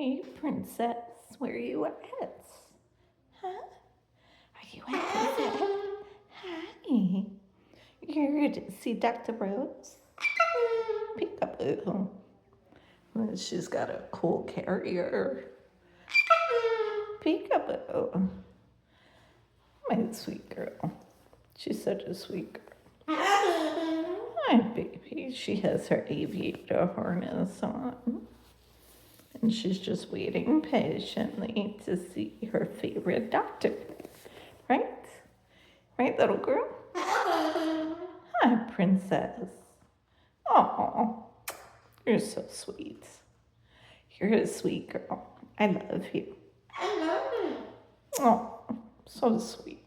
Hey, princess, where you at? Huh? Are you at princess? Hi. You're here to see Dr. Rose? Peekaboo. She's got a cool carrier. Peekaboo. My sweet girl. She's such a sweet girl. Hi, baby. She has her aviator harness on. And she's just waiting patiently to see her favorite doctor. Right? Right, little girl? Hi, princess. Oh, you're so sweet. You're a sweet girl. I love you. Oh, so sweet.